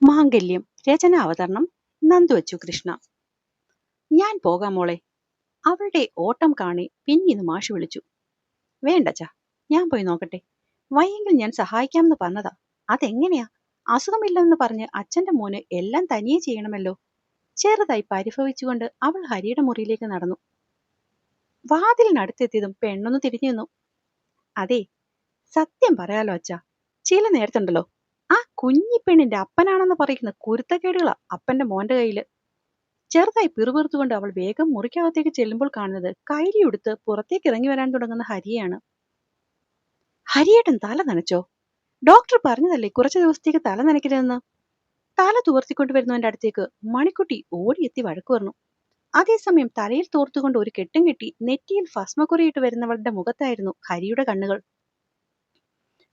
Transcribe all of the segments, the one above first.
മാംഗല്യം രചന അവതരണം നന്ദുവച്ചു കൃഷ്ണ. ഞാൻ പോകാം മോളെ. അവളുടെ ഓട്ടം കാണി പിന്നീന്ന് മാഷ് വിളിച്ചു. വേണ്ടച്ചാ, ഞാൻ പോയി നോക്കട്ടെ. വയ്യെങ്കിൽ ഞാൻ സഹായിക്കാമെന്ന് പറഞ്ഞതാ. അതെങ്ങനെയാ? അസുഖമില്ലെന്ന് പറഞ്ഞ് അച്ഛന്റെ മോന് എല്ലാം തനിയെ ചെയ്യണമല്ലോ. ചെറുതായി പരിഭവിച്ചുകൊണ്ട് അവൾ ഹരിയുടെ മുറിയിലേക്ക് നടന്നു. വാതിലിനടുത്തെത്തിയതും പെണ്ണൊന്ന് തിരിഞ്ഞു നിന്നു. അതെ, സത്യം പറയാലോ അച്ഛാ, ചില നേരത്തുണ്ടല്ലോ ആ കുഞ്ഞിപ്പെണ്ണിന്റെ അപ്പനാണെന്ന് പറയുന്ന കുരുത്തക്കേടുകളാ അപ്പന്റെ മോന്റെ കയ്യില്. ചെറുതായി പിറുപിറുത്തുകൊണ്ട് അവൾ വേഗം മുറിക്കകത്തേക്ക് ചെല്ലുമ്പോൾ കാണുന്നത് കൈലിയുടുത്ത് പുറത്തേക്ക് ഇറങ്ങി വരാൻ തുടങ്ങുന്ന ഹരിയെയാണ്. ഹരിയേട്ടൻ തല നനച്ചോ? ഡോക്ടർ പറഞ്ഞതല്ലേ കുറച്ചു ദിവസത്തേക്ക് തല നനയ്ക്കരുതെന്ന്. തല തുവർത്തിക്കൊണ്ട് വരുന്നവന്റെ അടുത്തേക്ക് മണിക്കുട്ടി ഓടിയെത്തി വഴക്കു പറഞ്ഞു. അതേസമയം തലയിൽ തോർത്തുകൊണ്ട് ഒരു കെട്ടും കെട്ടി നെറ്റിയിൽ ഭസ്മക്കുറിയിട്ട് വരുന്നവളുടെ മുഖത്തായിരുന്നു ഹരിയുടെ കണ്ണുകൾ.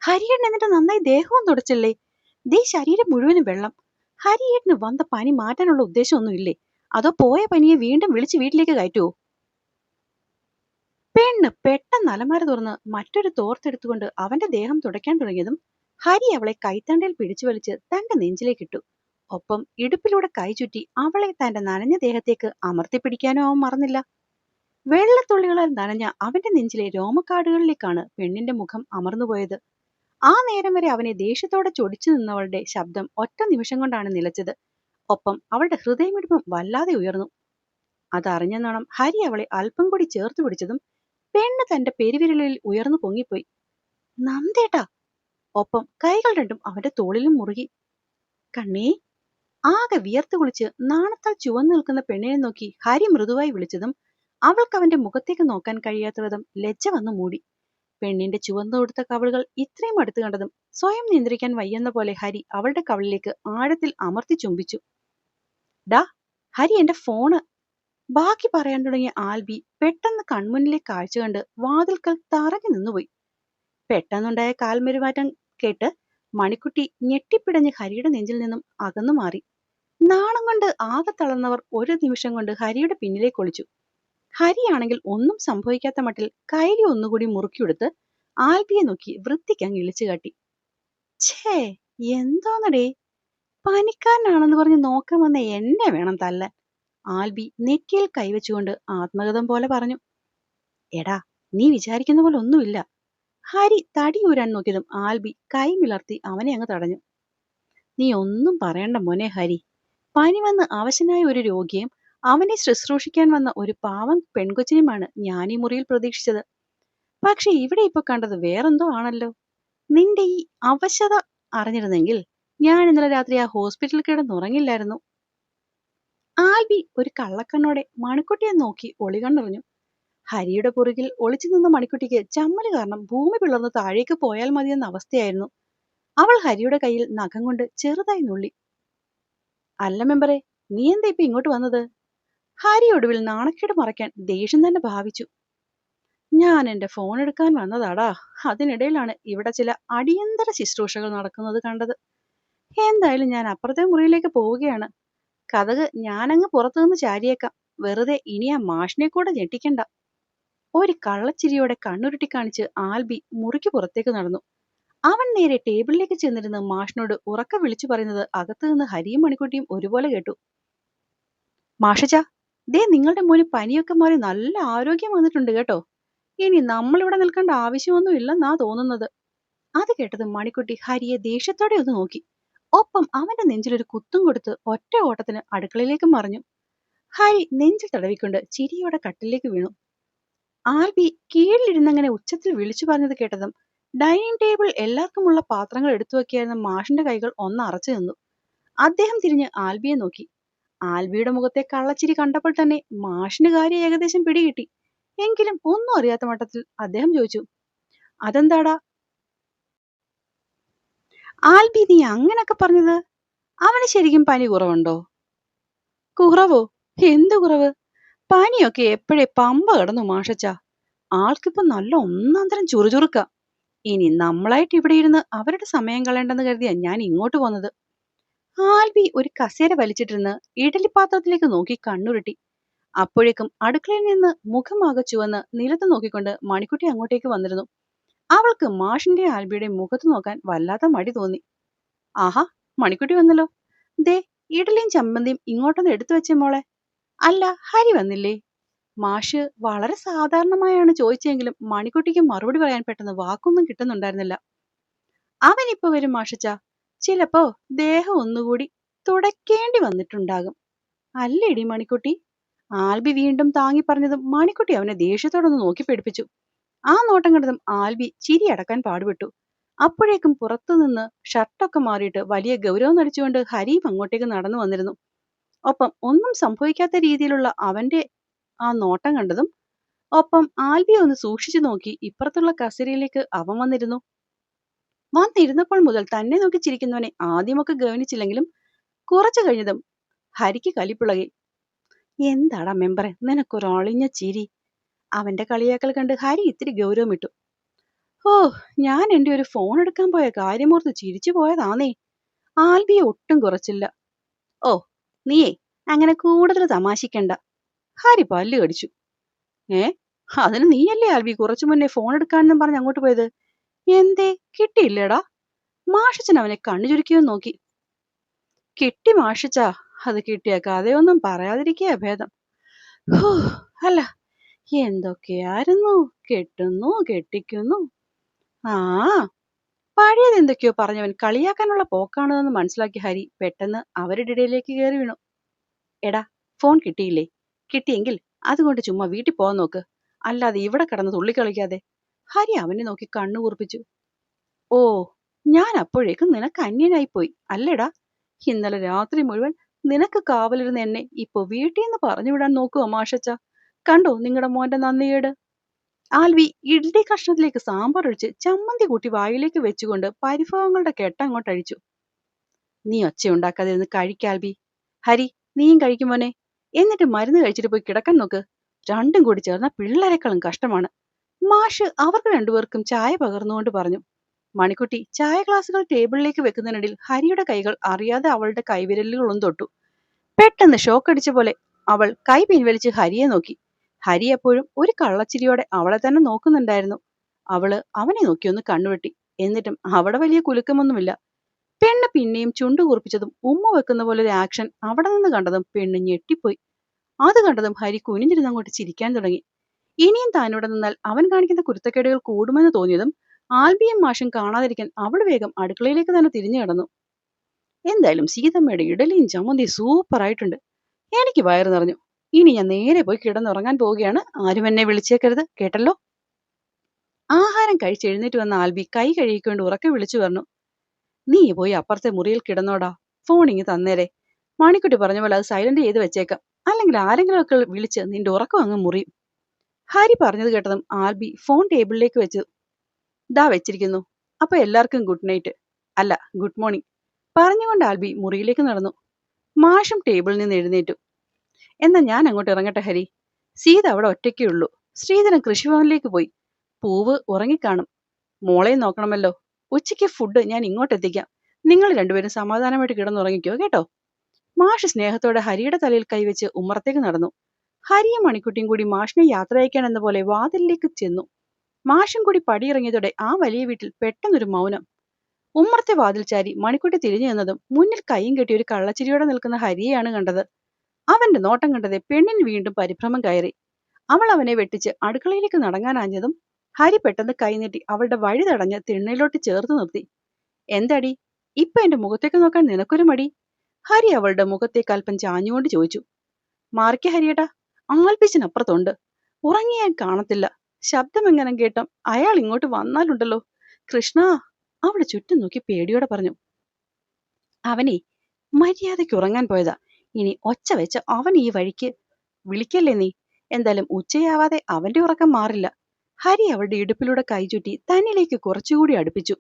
ഹരിയേട്ടൻ എന്നിട്ട് നന്നായി ദേഹവും തുടച്ചല്ലേ? ദേ ശരീരം മുഴുവനും വെള്ളം. ഹരിയേട്ടന് വന്ന പനി മാറ്റാനുള്ള ഉദ്ദേശമൊന്നും ഇല്ലേ? അതോ പോയ പനിയെ വീണ്ടും വിളിച്ച് വീട്ടിലേക്ക് കയറ്റുവോ? പെണ്ണ് പെട്ടെന്ന് അലമാര തുറന്ന് മറ്റൊരു തോർത്തെടുത്തുകൊണ്ട് അവന്റെ ദേഹം തുടയ്ക്കാൻ തുടങ്ങിയതും ഹരി അവളെ കൈത്തണ്ടയിൽ പിടിച്ചു വലിച്ച് തന്റെ നെഞ്ചിലേക്കിട്ടു. ഒപ്പം ഇടുപ്പിലൂടെ കൈ ചുറ്റി അവളെ തന്റെ നനഞ്ഞ ദേഹത്തേക്ക് അമർത്തിപ്പിടിക്കാനും അവൻ മറന്നില്ല. വെള്ളത്തുള്ളികളാൽ നനഞ്ഞ അവന്റെ നെഞ്ചിലെ രോമക്കാടുകളിലേക്കാണ് പെണ്ണിന്റെ മുഖം അമർന്നുപോയത്. ആ നേരം വരെ അവനെ ദേഷ്യത്തോടെ ചൊടിച്ചു നിന്നവളുടെ ശബ്ദം ഒറ്റ നിമിഷം കൊണ്ടാണ് നിലച്ചത്. ഒപ്പം അവളുടെ ഹൃദയമിടിപ്പും വല്ലാതെ ഉയർന്നു. അതറിഞ്ഞെന്നോണം ഹരി അവളെ അല്പം കൂടി ചേർത്ത് പിടിച്ചതും പെണ്ണ് തന്റെ പെരുവിരലിൽ ഉയർന്നു പൊങ്ങിപ്പോയി. നന്ദേട്ടാ! ഒപ്പം കൈകൾ രണ്ടും അവന്റെ തോളിലും മുറുകി. കണ്ണേ! ആകെ വിയർത്ത് കുളിച്ച് നാണത്താൽ ചുവന്നു നിൽക്കുന്ന പെണ്ണിനെ നോക്കി ഹരി മൃദുവായി വിളിച്ചതും അവൾക്ക് അവന്റെ മുഖത്തേക്ക് നോക്കാൻ കഴിയാത്ത വിധം ലജ്ജ വന്നു മൂടി. പെണ്ണിന്റെ ചുവന്നു കൊടുത്ത കവിളുകൾ ഇത്രയും അടുത്ത് കണ്ടതും സ്വയം നിയന്ത്രിക്കാൻ വയ്യെന്ന പോലെ ഹരി അവളുടെ കവിളിലേക്ക് ആഴത്തിൽ അമർത്തി ചുംബിച്ചു. ഡാ ഹരി, എന്റെ ഫോണ്! ബാക്കി പറയാൻ തുടങ്ങിയ ആൽബി പെട്ടെന്ന് കൺമുന്നിലെ കാഴ്ച കണ്ട് വാതിൽക്കൽ തറഞ്ഞു നിന്നുപോയി. പെട്ടെന്നുണ്ടായ കാൽമെരുമാറ്റം കേട്ട് മണിക്കുട്ടി ഞെട്ടിപ്പിടഞ്ഞ് ഹരിയുടെ നെഞ്ചിൽ നിന്നും അകന്നു മാറി. നാണം കൊണ്ട് ആകെ തളർന്നവർ ഒരു നിമിഷം കൊണ്ട് ഹരിയുടെ പിന്നിലേക്ക് ഒളിച്ചു. ഹരിയാണെങ്കിൽ ഒന്നും സംഭവിക്കാത്ത മട്ടിൽ കൈലി ഒന്നുകൂടി മുറുക്കിയെടുത്ത് ആൽബിയെ നോക്കി വൃത്തിക്കങ്ങ് ഇളിച്ചു കാട്ടി. ഛേ, എന്തോന്നടേ! പനിക്കാരനാണെന്ന് പറഞ്ഞ് നോക്കാൻ വന്ന എന്നെ വേണം തല്ലാൻ! ആൽബി നെറ്റിയിൽ കൈവച്ചുകൊണ്ട് ആത്മഗതം പോലെ പറഞ്ഞു. എടാ, നീ വിചാരിക്കുന്ന പോലെ ഒന്നുമില്ല. ഹരി തടിയൂരാൻ നോക്കിയതും ആൽബി കൈ മിലർത്തി അവനെ അങ്ങ് തടഞ്ഞു. നീ ഒന്നും പറയണ്ട മോനെ ഹരി. പനി വന്ന് അവശനായ ഒരു രോഗിയും അവനെ ശുശ്രൂഷിക്കാൻ വന്ന ഒരു പാവം പെൺകൊച്ചിനുമാണ് ഞാൻ ഈ മുറിയിൽ പ്രതീക്ഷിച്ചത്. പക്ഷെ ഇവിടെ ഇപ്പൊ കണ്ടത് വേറെന്തോ ആണല്ലോ. നിന്റെ ഈ അവശത അറിഞ്ഞിരുന്നെങ്കിൽ ഞാൻ ഇന്നലെ രാത്രി ആ ഹോസ്പിറ്റലിൽ കിടന്നുറങ്ങില്ലായിരുന്നു. ആൽബി ഒരു കള്ളക്കണ്ണോടെ മണിക്കുട്ടിയെ നോക്കി ഒളികണ്ണെറിഞ്ഞു. ഹരിയുടെ പുറകിൽ ഒളിച്ചു നിന്ന മണിക്കുട്ടിക്ക് ചമ്മല് കാരണം ഭൂമി പിളർന്ന് താഴേക്ക് പോയാൽ മതിയെന്ന അവസ്ഥയായിരുന്നു. അവൾ ഹരിയുടെ കയ്യിൽ നഖം കൊണ്ട് ചെറുതായി നുള്ളി. അല്ല മെമ്പറെ, നീ എന്താ ഇപ്പൊ ഇങ്ങോട്ട് വന്നത്? ഹരി ഒടുവിൽ നാണക്കേട് മറയ്ക്കാൻ ദേഷ്യം തന്നെ ഭാവിച്ചു. ഞാൻ എന്റെ ഫോൺ എടുക്കാൻ വന്നതാടാ. അതിനിടയിലാണ് ഇവിടെ ചില അടിയന്തര ശുശ്രൂഷകൾ നടക്കുന്നത് കണ്ടത്. എന്തായാലും ഞാൻ അപ്പുറത്തെ മുറിയിലേക്ക് പോവുകയാണ്. കതക് ഞാനങ്ങ് പുറത്തുനിന്ന് ചാരിയേക്കാം. വെറുതെ ഇനി ആ മാഷിനെ കൂടെ ഞെട്ടിക്കണ്ട. ഒരു കള്ളച്ചിരിയോടെ കണ്ണുരുട്ടി കാണിച്ച് ആൽബി മുറിക്ക് പുറത്തേക്ക് നടന്നു. അവൻ നേരെ ടേബിളിലേക്ക് ചെന്നിരുന്ന് മാഷിനോട് ഉറക്കെ വിളിച്ചു പറയുന്നത് അകത്തു നിന്ന് ഹരിയും മണിക്കുട്ടിയും ഒരുപോലെ കേട്ടു. മാഷച്ചാ, ദേ നിങ്ങളുടെ മോന് പനിയൊക്കെ മാറി നല്ല ആരോഗ്യം വന്നിട്ടുണ്ട് കേട്ടോ. ഇനി നമ്മളിവിടെ നിൽക്കേണ്ട ആവശ്യമൊന്നും ഇല്ലെന്നാ തോന്നുന്നത്. അത് കേട്ടത് മണിക്കുട്ടി ഹരിയെ ദേഷ്യത്തോടെ ഒന്ന് നോക്കി. ഒപ്പം അവന്റെ നെഞ്ചിലൊരു കുത്തും കൊടുത്ത് ഒറ്റ ഓട്ടത്തിന് അടുക്കളയിലേക്ക് മറിഞ്ഞു. ഹരി നെഞ്ചിൽ തടവിക്കൊണ്ട് ചിരിയോടെ കട്ടിലേക്ക് വീണു. ആൽബി കീഴിലിരുന്നങ്ങനെ ഉച്ചത്തിൽ വിളിച്ചു പറഞ്ഞത് കേട്ടതും ഡൈനിങ് ടേബിൾ എല്ലാവർക്കുമുള്ള പാത്രങ്ങൾ എടുത്തു വയ്ക്കായിരുന്ന മാഷിന്റെ കൈകൾ ഒന്ന് അറച്ചു നിന്നു. അദ്ദേഹം തിരിഞ്ഞ് ആൽബിയെ നോക്കി. ആൽബിയുടെ മുഖത്തെ കള്ളച്ചിരി കണ്ടപ്പോൾ തന്നെ മാഷിന് കാര്യം ഏകദേശം പിടികിട്ടി. എങ്കിലും ഒന്നും അറിയാത്ത മട്ടത്തിൽ അദ്ദേഹം ചോദിച്ചു, അതെന്താടാ ആൽബി നീ അങ്ങനൊക്കെ പറഞ്ഞത്? അവന് ശരിക്കും പനി കുറവുണ്ടോ? കുറവോ? എന്തു കുറവ്? പനിയൊക്കെ എപ്പോഴേ പമ്പ കടന്നു മാഷച്ചാ. ആൾക്കിപ്പോ നല്ല ഒന്നാന്തരം ചുറുചുറുക്ക. ഇനി നമ്മളായിട്ട് ഇവിടെ ഇരുന്ന് അവരുടെ സമയം കളയണ്ടെന്ന് കരുതിയാ ഞാൻ ഇങ്ങോട്ട് പോന്നത്. ആൽബി ഒരു കസേര വലിച്ചിട്ടിരുന്ന് ഇഡലിപ്പാത്രത്തിലേക്ക് നോക്കി കണ്ണുരുട്ടി. അപ്പോഴേക്കും അടുക്കളയിൽ നിന്ന് മുഖമാകെ ചുവന്ന് നിലത്ത് നോക്കിക്കൊണ്ട് മണിക്കുട്ടി അങ്ങോട്ടേക്ക് വന്നിരുന്നു. അവൾക്ക് മാഷിന്റെ ആൽബിയുടെ മുഖത്ത് നോക്കാൻ വല്ലാത്ത മടി തോന്നി. ആഹാ, മണിക്കുട്ടി വന്നല്ലോ. ദേ ഇഡലിയും ചമ്മന്തിയും ഇങ്ങോട്ടൊന്ന് എടുത്തു വെച്ചേ മോളെ. അല്ല, ഹരി വന്നില്ലേ? മാഷ് വളരെ സാധാരണമായാണ് ചോദിച്ചെങ്കിലും മണിക്കുട്ടിക്ക് മറുപടി പറയാൻ പെട്ടെന്ന് വാക്കൊന്നും കിട്ടുന്നുണ്ടായിരുന്നില്ല. അവനിപ്പോ വരും മാഷച്ച. ചിലപ്പോ ദേഹം ഒന്നുകൂടി തുടയ്ക്കേണ്ടി വന്നിട്ടുണ്ടാകും. അല്ലേടി മണിക്കുട്ടി? ആൽബി വീണ്ടും താങ്ങി പറഞ്ഞതും മണിക്കുട്ടി അവനെ ദേഷ്യത്തോടൊന്ന് നോക്കി പേടിപ്പിച്ചു. ആ നോട്ടം കണ്ടതും ആൽബി ചിരി അടക്കാൻ പാടുപെട്ടു. അപ്പോഴേക്കും പുറത്തുനിന്ന് ഷർട്ടൊക്കെ മാറിയിട്ട് വലിയ ഗൗരവം നടിച്ചുകൊണ്ട് ഹരിയും അങ്ങോട്ടേക്ക് നടന്നു വന്നിരുന്നു. ഒപ്പം ഒന്നും സംഭവിക്കാത്ത രീതിയിലുള്ള അവന്റെ ആ നോട്ടം കണ്ടതും ഒപ്പം ആൽബിയെ ഒന്ന് സൂക്ഷിച്ചു നോക്കി ഇപ്പുറത്തുള്ള കസേരയിലേക്ക് അവൻ വന്നിരുന്നു. വന്നിരുന്നപ്പോൾ മുതൽ തന്നെ നോക്കി ചിരിക്കുന്നവനെ ആദ്യമൊക്കെ ഗവനിച്ചില്ലെങ്കിലും കുറച്ചു കഴിഞ്ഞതും ഹരിക്ക് കലിപ്പിളകി. എന്താടാ മെമ്പറെ, നിനക്കൊരൊളിഞ്ഞ ചിരി? അവന്റെ കളിയാക്കൽ കണ്ട് ഹരി ഇത്തിരി ഗൗരവമിട്ടു. ഓ, ഞാൻ എന്റെ ഒരു ഫോൺ എടുക്കാൻ പോയ കാര്യമോർത്ത് ചിരിച്ചു പോയതാന്നേ. ആൽബിയെ ഒട്ടും കുറച്ചില്ല. ഓ, നീയേ അങ്ങനെ കൂടുതൽ തമാശിക്കണ്ട. ഹരി പല്ല് കടിച്ചു. ഏ, അതിന് നീയല്ലേ ആൽബി കുറച്ചു മുന്നേ ഫോൺ എടുക്കാനെന്നും പറഞ്ഞ് അങ്ങോട്ട് പോയത്? എന്തേ, കിട്ടിയില്ലേടാ? മാഷച്ചൻ അവനെ കണ്ണു ചുരുക്കിയോ നോക്കി. കിട്ടി മാഷിച്ചാ, അത് കിട്ടിയ കഥയൊന്നും പറയാതിരിക്കുക ഭേദം. ഹൂ, അല്ല എന്തൊക്കെയായിരുന്നു, കെട്ടുന്നു കെട്ടിക്കുന്നു. ആ, പഴയതെന്തൊക്കെയോ പറഞ്ഞവൻ കളിയാക്കാനുള്ള പോക്കാണെന്ന് മനസ്സിലാക്കി ഹരി പെട്ടെന്ന് അവരുടെ ഇടയിലേക്ക് കയറി വീണു. എടാ, ഫോൺ കിട്ടിയില്ലേ? കിട്ടിയെങ്കിൽ അതുകൊണ്ട് ചുമ്മാ വീട്ടിൽ പോകാൻ നോക്ക്, അല്ലാതെ ഇവിടെ കിടന്ന് തുള്ളിക്കളിക്കാതെ. ഹരി അവനെ നോക്കി കണ്ണു കൂർപ്പിച്ചു. ഓ, ഞാൻ അപ്പോഴേക്കും നിനക്ക് അന്യനായിപ്പോയി അല്ലേടാ? ഇന്നലെ രാത്രി മുഴുവൻ നിനക്ക് കാവലിരുന്ന എന്നെ ഇപ്പൊ വീട്ടിൽ നിന്ന് പറഞ്ഞു വിടാൻ നോക്കുവോ മാഷച്ച? കണ്ടോ നിങ്ങളുടെ മോന്റെ നന്ദികേട്? ആൽവി ഇഡ്ഡലി കഷ്ണത്തിലേക്ക് സാമ്പാർ ഒഴിച്ച് ചമ്മന്തി കൂട്ടി വായിലേക്ക് വെച്ചുകൊണ്ട് പരിഭവങ്ങളുടെ കെട്ടങ്ങോട്ട് അഴിച്ചു. നീ ഒച്ചയുണ്ടാക്കാതെ ഇരുന്ന് കഴിക്കാൽബി. ഹരി, നീയും കഴിക്കുമോനെ. എന്നിട്ട് മരുന്ന് കഴിച്ചിട്ട് പോയി കിടക്കാൻ നോക്ക്. രണ്ടും കൂടി ചേർന്ന പിള്ളേരെക്കാളും കഷ്ടമാണ്. മാഷ് അവർക്ക് രണ്ടുപേർക്കും ചായ പകർന്നുകൊണ്ട് പറഞ്ഞു. മണിക്കുട്ടി ചായ ഗ്ലാസുകൾ ടേബിളിലേക്ക് വെക്കുന്നതിനിടയിൽ ഹരിയുടെ കൈകൾ അറിയാതെ അവളുടെ കൈവിരലുകളൊന്നും തൊട്ടു. പെട്ടെന്ന് ഷോക്കടിച്ച പോലെ അവൾ കൈ പിൻവലിച്ച് ഹരിയെ നോക്കി. ഹരി എപ്പോഴും ഒരു കള്ളച്ചിരിയോടെ അവളെ തന്നെ നോക്കുന്നുണ്ടായിരുന്നു. അവള് അവനെ നോക്കി ഒന്ന് കണ്ണുവെട്ടി. എന്നിട്ടും അവിടെ വലിയ കുലുക്കമൊന്നുമില്ല. പെണ്ണ് പിന്നെയും ചുണ്ടു കൂർപ്പിച്ചതും ഉമ്മ വെക്കുന്ന പോലെ ഒരു ആക്ഷൻ അവിടെ നിന്ന് കണ്ടതും പെണ്ണ് ഞെട്ടിപ്പോയി. അത് കണ്ടതും ഹരി കുനിഞ്ഞിരുന്ന് അങ്ങോട്ട് ചിരിക്കാൻ തുടങ്ങി. ഇനിയും താനിവിടെ നിന്നാൽ അവൻ കാണിക്കുന്ന കുരുത്തക്കേടുകൾ കൂടുമെന്ന് തോന്നിയതും ആൽബിയും മാഷും കാണാതിരിക്കാൻ അവൾ വേഗം അടുക്കളയിലേക്ക് തന്നെ തിരിഞ്ഞു കിടന്നു. എന്തായാലും സീതമ്മയുടെ ഇഡലിയും ചമ്മന്തിയും സൂപ്പറായിട്ടുണ്ട്. എനിക്ക് വയറ് നിറഞ്ഞു. ഇനി ഞാൻ നേരെ പോയി കിടന്നുറങ്ങാൻ പോവുകയാണ്. ആരും എന്നെ വിളിച്ചേക്കരുത്, കേട്ടല്ലോ. ആഹാരം കഴിച്ചെഴുന്നേറ്റ് വന്ന ആൽബി കൈ കഴുകിക്കൊണ്ട് ഉറക്കെ വിളിച്ചു പറഞ്ഞു. നീ പോയി അപ്പുറത്തെ മുറിയിൽ കിടന്നോടാ. ഫോൺ ഇങ്ങ് തന്നേരെ. മണിക്കുട്ടി പറഞ്ഞ പോലെ അത് സൈലന്റ് ചെയ്ത് വെച്ചേക്കാം, അല്ലെങ്കിൽ ആരെങ്കിലും ഒക്കെ വിളിച്ച് നിന്റെ ഉറക്കം അങ്ങ് മുറിയും. ഹരി പറഞ്ഞത് കേട്ടതും ആൽബി ഫോൺ ടേബിളിലേക്ക് വെച്ചു. ദാ വെച്ചിരിക്കുന്നു. അപ്പൊ എല്ലാവർക്കും ഗുഡ് നൈറ്റ്, അല്ല ഗുഡ് മോർണിംഗ് പറഞ്ഞുകൊണ്ട് ആൽബി മുറിയിലേക്ക് നടന്നു. മാഷും ടേബിളിൽ നിന്ന് എഴുന്നേറ്റു. എന്നാ ഞാൻ അങ്ങോട്ട് ഇറങ്ങട്ടെ ഹരി. സീത അവിടെ ഒറ്റയ്ക്കേ ഉള്ളൂ. ശ്രീധരൻ കൃഷിഭവനിലേക്ക് പോയി. പൂവ് ഉറങ്ങിക്കാണും. മോളെ നോക്കണമല്ലോ. ഉച്ചയ്ക്ക് ഫുഡ് ഞാൻ ഇങ്ങോട്ട് എത്തിക്കാം. നിങ്ങൾ രണ്ടുപേരും സമാധാനമായിട്ട് കിടന്നുറങ്ങിക്കോ, കേട്ടോ. മാഷ് സ്നേഹത്തോടെ ഹരിയുടെ തലയിൽ കൈവച്ച് ഉമ്മറത്തേക്ക് നടന്നു. ഹരിയും മണിക്കുട്ടിയും കൂടി മാഷിനെ യാത്ര അയക്കാൻ എന്ന പോലെ വാതിലിലേക്ക് ചെന്നു. മാഷും കൂടി പടിയിറങ്ങിയതോടെ ആ വലിയ വീട്ടിൽ പെട്ടെന്നൊരു മൗനം. ഉമ്മറത്തെ വാതിൽ ചാരി മണിക്കുട്ടി തിരിഞ്ഞു നിന്നതും മുന്നിൽ കൈയും കെട്ടി ഒരു കള്ളച്ചിരിയോടെ നിൽക്കുന്ന ഹരിയെയാണ് കണ്ടത്. അവന്റെ നോട്ടം കണ്ടത് പെണ്ണിന് വീണ്ടും പരിഭ്രമം കയറി. അവൾ അവനെ വെട്ടിച്ച് അടുക്കളയിലേക്ക് നടങ്ങാനാഞ്ഞതും ഹരി പെട്ടെന്ന് കൈനീട്ടി അവളുടെ വഴി തടഞ്ഞ് തിണ്ണയിലോട്ട് ചേർത്ത് നിർത്തി. എന്താടി, ഇപ്പൊ എന്റെ മുഖത്തേക്ക് നോക്കാൻ നിനക്കൊരു മടി? ഹരി അവളുടെ മുഖത്തേക്ക് അല്പം ചാഞ്ഞുകൊണ്ട് ചോദിച്ചു. മാറിക്ക ഹരിയേട്ടാ, ആൽപ്പിച്ചിനപ്പുറത്തുണ്ട്. ഉറങ്ങിയാൻ കാണത്തില്ല. ശബ്ദം എങ്ങനെ കേട്ടം അയാൾ ഇങ്ങോട്ട് വന്നാലുണ്ടല്ലോ കൃഷ്ണ. അവിടെ ചുറ്റും നോക്കി പേടിയോടെ പറഞ്ഞു. അവനെ മര്യാദയ്ക്ക് ഉറങ്ങാൻ പോയതാ. ഇനി ഒച്ച വെച്ച് അവൻ ഈ വഴിക്ക് വിളിക്കല്ലേ നീ. എന്തായാലും ഉച്ചയാവാതെ അവന്റെ ഉറക്കം മാറില്ല. ഹരി അവളുടെ ഇടുപ്പിലൂടെ കൈചുറ്റി തന്നിലേക്ക് കുറച്ചുകൂടി അടുപ്പിച്ചു.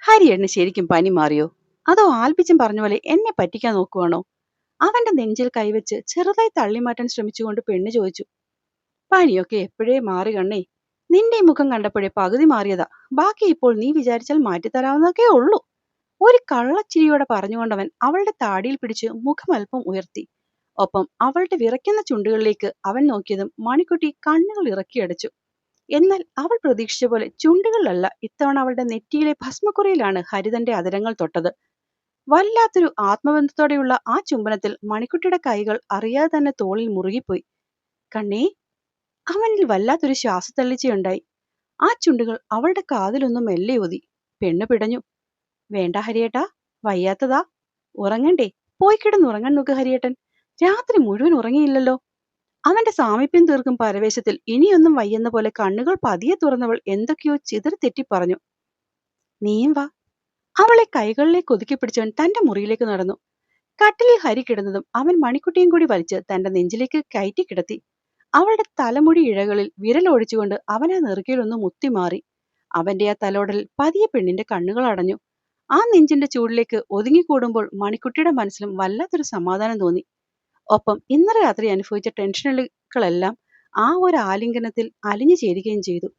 ഹരിയേട്ടന് ശരിക്കും പനി മാറിയോ? അതോ ആൽപ്പിച്ചൻ പറഞ്ഞ പോലെ എന്നെ പറ്റിക്കാൻ നോക്കുവാണോ? അവന്റെ നെഞ്ചിൽ കൈവച്ച് ചെറുതായി തള്ളിമാറ്റാൻ ശ്രമിച്ചുകൊണ്ട് പെണ്ണ് ചോദിച്ചു. പനിയൊക്കെ എപ്പോഴേ മാറി കണ്ണേ. നിന്റെ മുഖം കണ്ടപ്പോഴേ പകുതി മാറിയതാ. ബാക്കി ഇപ്പോൾ നീ വിചാരിച്ചാൽ മാറ്റിത്തരാവുന്നതൊക്കെ ഉള്ളൂ. ഒരു കള്ളച്ചിരിയോടെ പറഞ്ഞുകൊണ്ടവൻ അവളുടെ താടിയിൽ പിടിച്ച് മുഖം അല്പം ഉയർത്തി. ഒപ്പം അവളുടെ വിറയ്ക്കുന്ന ചുണ്ടുകളിലേക്ക് അവൻ നോക്കിയതും മണിക്കുട്ടി കണ്ണുകൾ ഇറക്കിയടച്ചു. എന്നാൽ അവൾ പ്രതീക്ഷിച്ച പോലെ ചുണ്ടുകളിലല്ല, ഇത്തവണ അവളുടെ നെറ്റിയിലെ ഭസ്മക്കുറിയിലാണ് ഹരിതന്റെ അതരങ്ങൾ തൊട്ടത്. വല്ലാത്തൊരു ആത്മബന്ധത്തോടെയുള്ള ആ ചുംബനത്തിൽ മണിക്കുട്ടിയുടെ കൈകൾ അറിയാതെ തന്നെ തോളിൽ മുറുകിപ്പോയി. കണ്ണേ, അവനിൽ വല്ലാത്തൊരു ശ്വാസത്തള്ളിച്ചയുണ്ടായി. ആ ചുണ്ടുകൾ അവളുടെ കാതിലൊന്ന് മെല്ലെ ഊതി. പെണ്ണ് പിടഞ്ഞു. വേണ്ട ഹരിയേട്ടാ, വയ്യാത്തതാ. ഉറങ്ങണ്ടേ? പോയി കിടന്നുറങ്ങാൻ നോക്ക് ഹരിയേട്ടൻ. രാത്രി മുഴുവൻ ഉറങ്ങിയില്ലല്ലോ. അവന്റെ സാമീപ്യം തീർക്കും പരവേശത്തിൽ ഇനിയൊന്നും വയ്യെന്ന പോലെ കണ്ണുകൾ പതിയെ തുറന്നവൾ എന്തൊക്കെയോ ചിതറി പറഞ്ഞു. നീയും വാ. അവളെ കൈകളിലേക്ക് ഒതുക്കി പിടിച്ചവൻ തന്റെ മുറിയിലേക്ക് നടന്നു. കട്ടിലിൽ ഹരി കിടന്നതും അവൻ മണിക്കുട്ടിയും കൂടി വലിച്ച് തന്റെ നെഞ്ചിലേക്ക് കയറ്റി കിടത്തി. അവളുടെ തലമുടി ഇഴകളിൽ വിരലൊഴിച്ചുകൊണ്ട് അവൻ ആ നെറുകയിലൊന്ന് മുത്തിമാറി. അവന്റെ ആ തലോടലിൽ പതിയെ പെണ്ണിന്റെ കണ്ണുകൾ അടഞ്ഞു. ആ നെഞ്ചിന്റെ ചൂടിലേക്ക് ഒതുങ്ങിക്കൂടുമ്പോൾ മണിക്കുട്ടിയുടെ മനസ്സിലും വല്ലാത്തൊരു സമാധാനം തോന്നി. ഒപ്പം ഇന്നലെ രാത്രി അനുഭവിച്ച ടെൻഷനുകളെല്ലാം ആ ഒരു ആലിംഗനത്തിൽ അലിഞ്ഞു ചേരുകയും ചെയ്തു.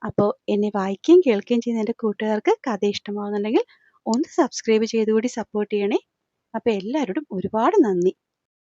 അപ്പോൾ എന്നെ വായിക്കുകയും കേൾക്കുകയും ചെയ്യുന്ന എൻ്റെ കൂട്ടുകാർക്ക് കഥ ഇഷ്ടമാവുന്നുണ്ടെങ്കിൽ ഒന്ന് സബ്സ്ക്രൈബ് ചെയ്തുകൂടി സപ്പോർട്ട് ചെയ്യണേ. അപ്പോൾ എല്ലാവരോടും ഒരുപാട് നന്ദി.